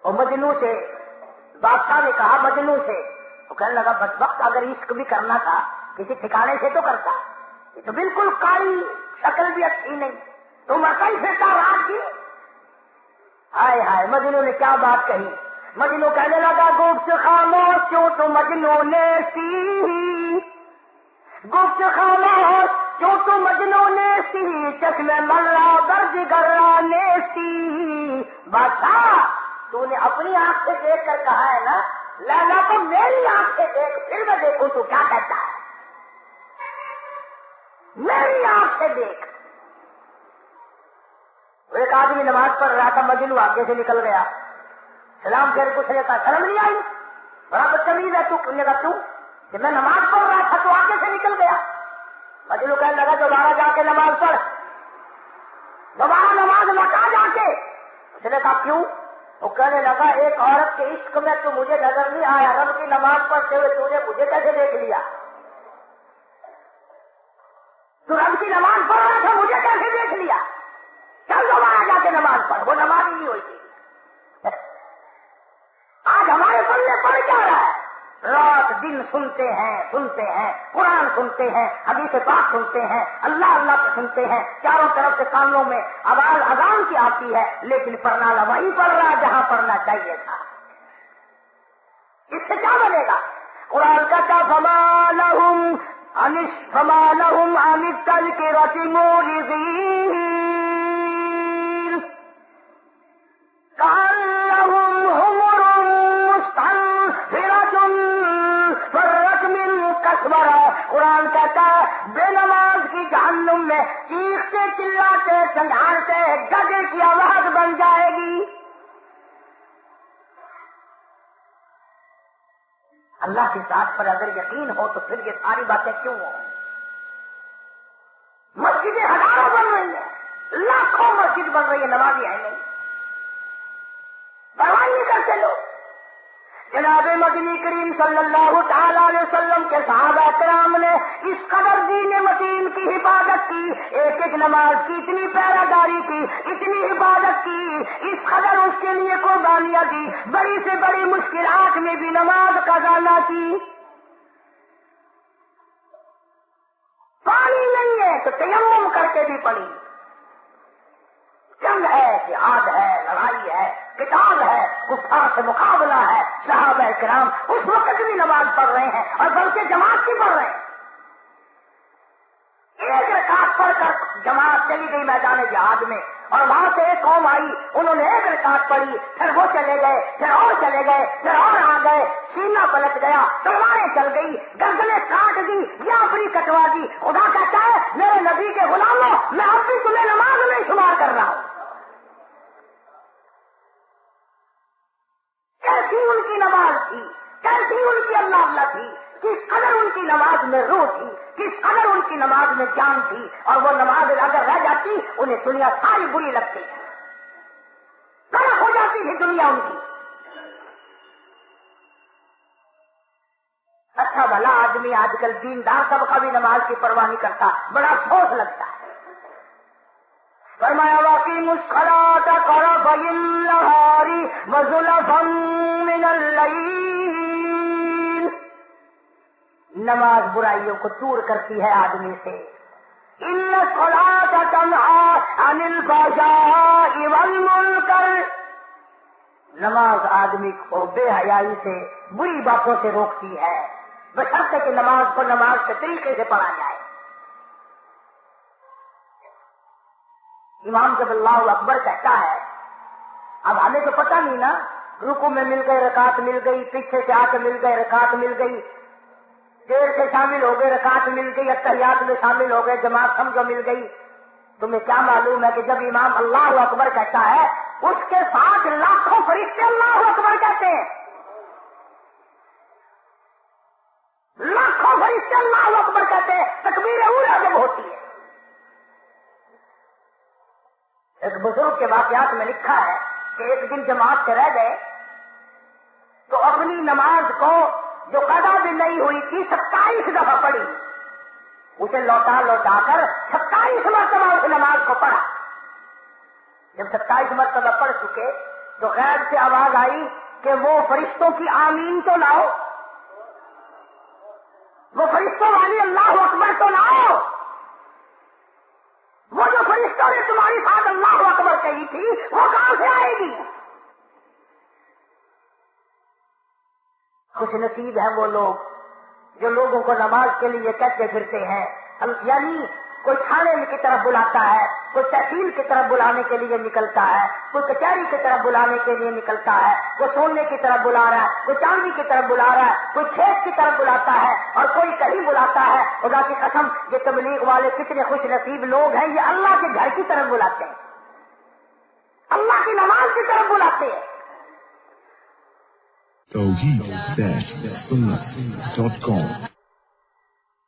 اور مجنو سے بادشاہ نے کہا مجنو سے، وہ کہنے لگا بدبخت اگر عشق بھی کرنا تھا کسی ٹھکانے سے تو کرتا، یہ تو بالکل کالی شکل بھی اچھی نہیں، تو مکئی پھرتا رات کی. ہائے ہائے مجنو نے کیا بات کہی. مجنو کہنے لگا گفت خاموش کیوں تو مجنو نے سی، گفت خاموش کیوں تو مجنو نے سی، چشم ملا درج گرا نے سی. بادشاہ تو نے اپنی آنکھ سے دیکھ کر کہا ہے نا، لیلا تو میری آنکھ سے دیکھ پھر میں دیکھوں تو کیا کہتا ہے. میری آنکھ سے دیکھ. ایک آدمی نماز پڑھ رہا تھا، مجنو آگے سے نکل گیا، سلام پھر پوچھنے کا شرم نہیں آئی؟ بڑا بدتمیز ہے تو. کہنے کا کیوں؟ کہ میں نماز پڑھ رہا تھا تو آگے سے نکل گیا. مجنو کہنے لگا دوبارہ جا کے نماز پڑھ، دوبارہ نماز لوٹا جا کے. اس نے کہا کیوں؟ وہ کہنے لگا ایک عورت کے عشق میں تو مجھے نظر نہیں آیا، رب کی نماز پڑھتے ہوئے تو نے مجھے کیسے دیکھ لیا؟ تو رب کی نماز پڑھ رہا تھا مجھے کیسے دیکھ لیا؟ چل دوبارہ جا کے نماز پڑھ. وہ نماز ہی نہیں ہوئی تھی. آج ہمارے پلے پڑ کیا رہا ہے؟ رات دن سنتے ہیں قرآن سنتے ہیں، حدیث پاک سنتے ہیں، اللہ اللہ کو سنتے ہیں، چاروں طرف سے کانوں میں آواز اذان کی آتی ہے، لیکن پڑھنا وہیں پڑھ رہا جہاں پڑھنا چاہیے تھا. اس سے کیا بنے گا؟ قرآن کہتا فما لهم عن التذکرۃ معرضین. کہاں میں چیختے چلاتے سنگھارتے گدے کی آواز بن جائے گی۔ اللہ کی ذات پر اگر یقین ہو تو پھر یہ ساری باتیں کیوں ہوں؟ مسجدیں ہزاروں بن رہی ہیں، لاکھوں مسجد بن رہی ہے، نمازی ہے نہیں، پرواہ نہیں کرتے لوگ۔ جناب مدنی کریم صلی اللہ تعالی علیہ وسلم کے صحابہ کرام نے اس قدر دین متین کی حفاظت کی، ایک ایک نماز کی اتنی پہرہ داری کی، اتنی حفاظت کی، اس قدر اس کے لیے قربانیاں دی، بڑی سے بڑی مشکلات میں بھی نماز قضا نہ کی۔ پانی نہیں ہے تو تیمم کر کے بھی پڑھی، جنگ ہے، جہاد ہے، لڑائی ہے، قتال ہے، کفار سے مقابلہ ہے، صحابہ کرام اس وقت بھی نماز پڑھ رہے ہیں اور بلکہ جماعت کی پڑھ رہے ہیں۔ ایک رکعت پڑھ کر جماعت چلی گئی میدان جہاد میں، اور وہاں سے ایک قوم آئی، انہوں نے ایک رکعت پڑھی، پھر وہ چلے گئے، پھر اور چلے گئے، پھر اور آ گئے، سینہ پلٹ گیا، تلواریں چل گئی، گردنیں کاٹ دی یا اپنی کٹوا دی۔ خدا کہتا ہے میرے نبی کے غلاموں، میں اب بھی تمہیں نماز میں شمار کر رہا ہوں۔ کیسی ان کی نماز تھی، کیسی ان کی اللہ تھی، کس قدر ان کی نماز میں روح تھی، کس قدر ان کی نماز میں جان تھی، اور وہ نماز اگر رہ جاتی انہیں دنیا ساری بری لگتی، غلط ہو جاتی تھی دنیا ان کی۔ اچھا بھلا آدمی آج کل دیندار طبقہ بھی نماز کی پرواہ نہیں کرتا، بڑا افسوس لگتا ہے۔ فرمایا وَأَقِیمُوا الصَّلَاةَ طَرَفَیِ النَّهَارِ وَزُلَفًا مِنَ اللَّیلِ، نماز برائیوں کو دور کرتی ہے آدمی سے۔ إِنَّ الصَّلَاةَ تَنْهَىٰ عَنِ الْفَحْشَاءِ وَالْمُنکَرِ، نماز آدمی کو بے حیائی سے، بری باتوں سے روکتی ہے، بشرطے کہ نماز کو نماز کے طریقے سے پڑھا جائے۔ امام جب اللہ اکبر کہتا ہے، اب ہمیں تو پتہ نہیں نا، رکوع میں مل گئے رکعت مل گئی، پیچھے سے آ کے مل گئے رکعت مل گئی، دیر سے شامل ہو گئے رکعت مل گئی، اتحیات میں شامل ہو گئے جماعت سمجھو مل گئی۔ تمہیں کیا معلوم ہے کہ جب امام اللہ اکبر کہتا ہے اس کے ساتھ لاکھوں فرشتے اللہ اکبر کہتے ہیں، لاکھوں فرشتے اللہ اکبر کہتے ہیں، تکبیر اولیٰ جب ہوتی ہے۔ ایک بزرگ کے واقعات میں لکھا ہے کہ ایک دن جماعت سے رہ گئے تو اپنی نماز کو جو قضا بھی نہیں ہوئی تھی 27 دفعہ پڑھی، اسے لوٹا لوٹا کر 27 مرتبہ اس نماز کو پڑھا۔ جب 27 مرتبہ پڑھ چکے تو غیب سے آواز آئی کہ وہ فرشتوں کی آمین تو لاؤ، وہ فرشتوں والی اللہ اکبر تو لاؤ، وہ جو فرشتوں نے تمہاری ساتھ اللہ اکبر کہی تھی وہ کہاں سے آئے گی؟ خوش نصیب ہیں وہ لوگ جو لوگوں کو نماز کے لیے کہتے پھرتے ہیں، یعنی کوئی تھانے کی طرف بلاتا ہے، کوئی تحصیل کی طرف بلانے کے لیے نکلتا ہے، کوئی کچہری کی طرف بلانے کے لیے نکلتا ہے، کوئی سونے کی طرف بلا رہا ہے، کوئی چاندی کی طرف بلا رہا ہے، کوئی کھیت کی طرف بلاتا ہے اور کوئی کہیں بلاتا ہے۔ خدا کی قسم یہ تبلیغ والے کتنے خوش نصیب لوگ ہیں، یہ اللہ کے گھر کی طرف بلاتے ہیں، اللہ کی نماز کی طرف بلاتے ہیں۔ توحید-سنت.com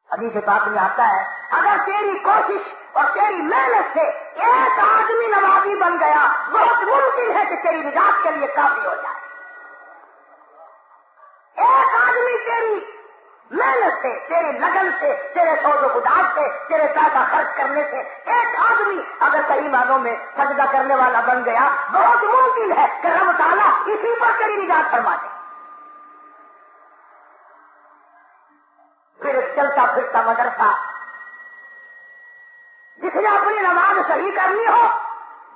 حدیث پاک میں آتا ہے اگر تیری کوشش اور تیری محنت سے ایک آدمی نمازی بن گیا بہت ممکن ہے کہ تیری نجات کے لیے کافی ہو جائے۔ ایک آدمی تیری محنت سے، تیری لگن سے، تیرے سوز و گداز سے، تیرے پیسہ خرچ کرنے سے ایک آدمی اگر صحیح معنوں میں سجدہ کرنے والا بن گیا بہت ممکن ہے کہ رب تعالیٰ اسی پر تیری نجات فرما دے۔ پھر ایک چلتا پھرتا مدرسہ جس نے اپنی نماز صحیح کرنی ہو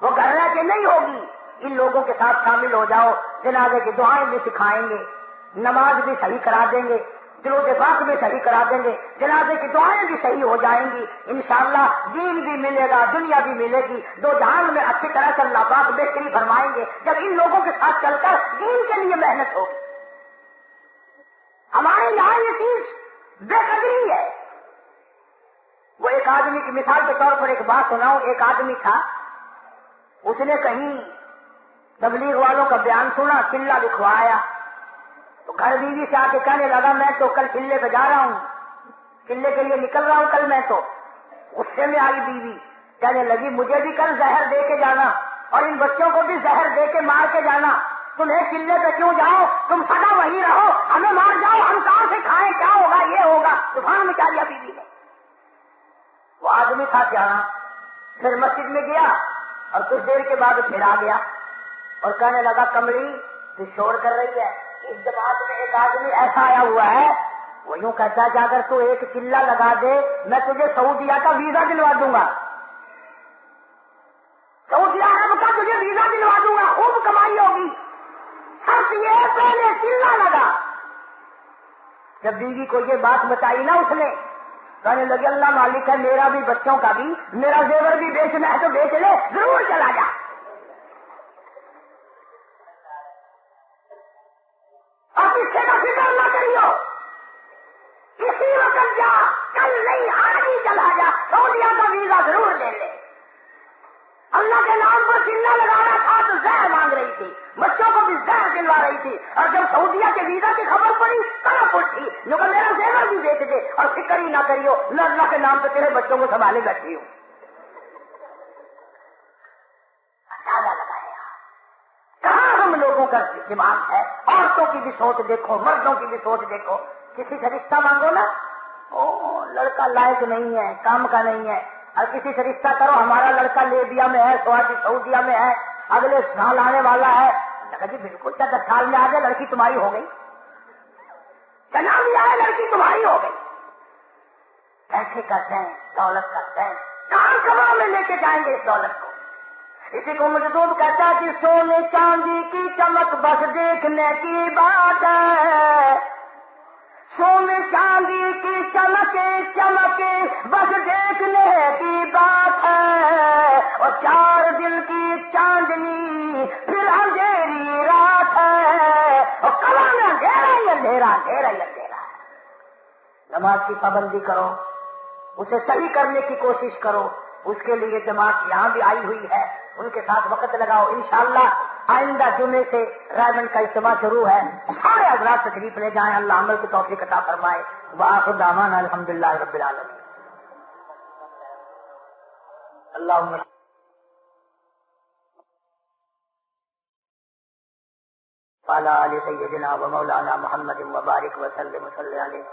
وہ گھر رہ کے نہیں ہوگی، ان لوگوں کے ساتھ شامل ہو جاؤ، جنازے کی دعائیں بھی سکھائیں گے، نماز بھی صحیح کرا دیں گے، درود پاک بھی صحیح کرا دیں گے، جنازے کی دعائیں بھی صحیح ہو جائیں گی، انشاءاللہ دین بھی ملے گا، دنیا بھی ملے گی، دو جہان میں اچھی طرح سے اللہ پاک بہتری فرمائیں گے جب ان لوگوں کے ساتھ چل کر دین کے لیے محنت ہوگی۔ ہمارے یہاں یہ چیز بے قدری ہے، وہ ایک آدمی کی مثال کے طور پر ایک بات سناؤں. ایک آدمی تھا, اس نے کہیں تبلیغ والوں کا بیان سنا, چلہ لکھوایا, تو گھر بیوی سے آ کے کہنے لگا میں تو کل چلے پہ جا رہا ہوں, چلے کے لیے نکل رہا ہوں کل میں. تو غصے میں آئی بیوی, کہنے لگی مجھے بھی کل زہر دے کے جانا اور ان بچوں کو بھی زہر دے کے مار کے جانا. تمہیں چلے پہ کیوں جاؤ, تم سدا وہی رہو, ہمیں مار جاؤ, ہم کہاں سے کھائیں, کیا ہوگا, یہ ہوگا. طوفان مچا دیا بیوی نے. وہ آدمی تھا جانا, پھر مسجد میں گیا اور کچھ دیر کے بعد پھر آ گیا اور کہنے لگا کملی تو شور کر رہی ہے, اس جماعت میں ایک آدمی ایسا آیا ہوا ہے, وہ یوں کہتا ہے کہ اگر تو ایک چلہ لگا دے میں تجھے سعودیہ کا ویزا دلوا دوں گا, سعودی عرب کا تجھے ویزا دلوا دوں گا, خوب کمائی ہوگی, شرط یہ پہلے چلہ لگا. جب بیوی کو یہ بات بتائی نا اس نے, کہنے لگے اللہ مالک ہے, میرا بھی بچوں کا بھی, میرا زیور بھی بیچنا ہے تو بیچ لے, ضرور چلا جا. اور پیچھے کا فکر نہ کریو, کسی وقت جا, کل نہیں آج ہی چلا جا, سعودیہ کا ویزا ضرور لے لے. اللہ کے نام پر چلہ لگا رہا تھا تو زہر مانگ رہی تھی, بچوں کو بھی زہر دلوا رہی تھی, اور جب سعودیہ کے ویزا کی خبر پڑی تڑپ اٹھی, جو کہ میرا زیور بھی بیچ دے اور فکر ہی نہ کریو, میں اللہ کے نام پہ تیرے بچوں کو سنبھالے بیٹھی ہوں. اندازہ لگایا کہاں ہم لوگوں کا دماغ ہے. عورتوں کی بھی سوچ دیکھو, مردوں کی بھی سوچ دیکھو. کسی سے رشتہ مانگو نا, او لڑکا لائق نہیں ہے, کام کا نہیں ہے, اور کسی سے رشتہ کرو ہمارا لڑکا لیبیا میں ہے, سعودیہ میں ہے, اگلے سال آنے والا ہے. لگا جی بالکل, کیا 10 سال میں آ گئے لڑکی تمہاری ہو گئی, چنا بھی آئے لڑکی تمہاری ہو گئی. ایسے کرتے ہیں, دولت کرتے ہیں, کہاں کماں میں لے کے جائیں گے اس دولت کو. اسی کو مجدود کہتا ہے کہ سونے چاندی کی چمک بس دیکھنے کی بات ہے, سونے چاندی کی چمک بس دیکھنے کی بات ہے, اور 4 دن کی چاندنی پھر اندھیری رات ہے, اور کلاں میں اندھیرا ہی اندھیرا, اندھیرا ہی اندھیرا ہے. نماز کی پابندی کرو, اسے صحیح کرنے کی کوشش کرو. اس کے لیے جماعت یہاں بھی آئی ہوئی ہے, ان کے ساتھ وقت لگاؤ. انشاءاللہ آئندہ جمعے سے رائمنڈ کا اجتماع شروع ہے, سارے حضرات تشریف لے جائیں. اللہ عمل کی توفیق عطا فرمائے. وآخر دعوانا الحمدللہ رب العالمین. اللہم وعلی آل سیدنا و مولانا محمد وبارک وسلم وصلی علیہ.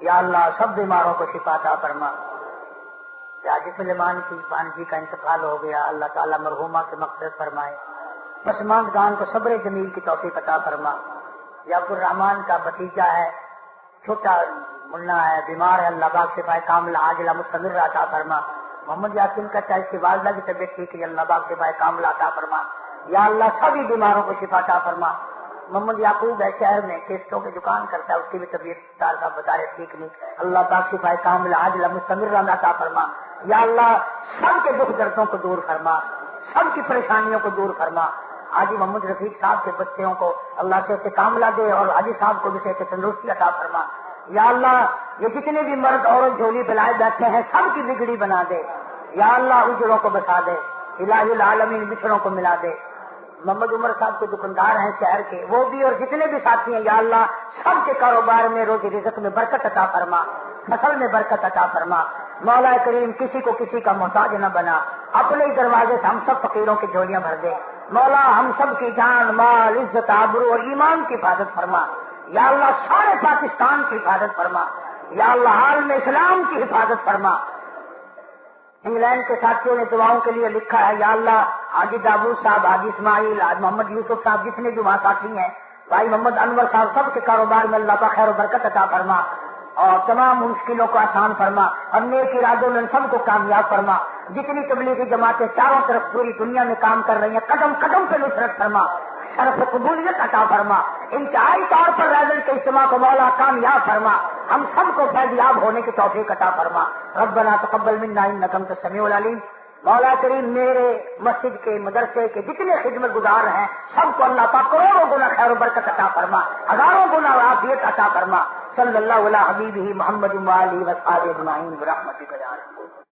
یا اللہ سب بیماروں کو شفا عطا فرما. حاجی سلیمان کی پانجی کا انتقال ہو گیا, اللہ تعالیٰ مرحومہ کے مغفرت فرمائے. پسماندگان کو صبر جمیل کی توفیق عطا فرما. یا عبد الرحمان کا بھتیجا ہے, چھوٹا منا ہے, بیمار ہے, اللہ پاک شفائے کاملہ عاجلہ مستمر عطا فرما. محمد یاسین کا چاہے اس کی والدہ کی طبیعت ٹھیک ہے, اللہ پاک شفائے کاملہ عطا فرما. یا اللہ سبھی بیماروں کو شفا عطا فرما. محمد یعقوب ہے شہر میں, کیسٹوں کی دکان کرتا ہے, اس کی بھی طبیعت تار صاحب بتا رہے ٹھیک نہیں, اللہ پاک شفائے کاملہ عاجلہ مستمر عطا فرما. یا اللہ سب کے دکھ دردوں کو دور فرما, سب کی پریشانیوں کو دور فرما. حاجی محمد رفیق صاحب کے بچوں کو اللہ سے کاملہ دے, اور حاجی صاحب کو بھی سے تندرستی عطا فرما. یا اللہ یہ جتنے بھی مرد عورت جھولی پلائے بیٹھے ہیں سب کی بگڑی بنا دے. یا اللہ اجڑوں کو بسا دے, الہ العالمین بچھڑوں کو ملا دے. محمد عمر صاحب کے دکاندار ہیں شہر کے, وہ بھی اور جتنے بھی ساتھی ہیں, یا اللہ سب کے کاروبار میں روزی رزق میں برکت عطا فرما, فصل میں برکت عطا فرما. مولا کریم کسی کو کسی کا محتاج نہ بنا, اپنے ہی دروازے سے ہم سب فقیروں کی جھولیاں بھر دے. مولا ہم سب کی جان مال عزت آبرو اور ایمان کی حفاظت فرما. یا اللہ سارے پاکستان کی حفاظت فرما. یا اللہ عالم اسلام کی حفاظت فرما. انگلینڈ کے ساتھیوں نے دعاؤں کے لیے لکھا ہے, یا اللہ حاجی داود صاحب, حاجی اسماعیل, حاج محمد یوسف صاحب, جتنے بھی وہاں ساتھی ہیں, بھائی محمد انور صاحب, سب کے کاروبار میں اللہ کا خیر و برکت عطا فرما, اور تمام مشکلوں کو آسان فرما, اور نیک ارادوں میں سب کو کامیاب فرما. جتنی تبلیغی جماعتیں چاروں طرف پوری دنیا میں کام کر رہی ہیں, قدم قدم پہ نصرت فرما, شرف قبولیت عطا فرما. انتہائی طور پر رائمنڈ کے اجتماع کو مولا کامیاب فرما, ہم سب کو فیضیاب ہونے کی توفیق عطا فرما. ربنا تقبل منا انک انت السمیع العلیم. مولا کریم میرے مسجد کے مدرسے کے جتنے خدمت گزار ہیں سب کو اللہ پاک کروڑوں گنا خیر و برکت عطا فرما, ہزاروں گنا عافیت عطا فرما. صلی اللہ علیہ حبیبہ محمد و آلہ و صحبہ اجمعین برحمتک یا رب۔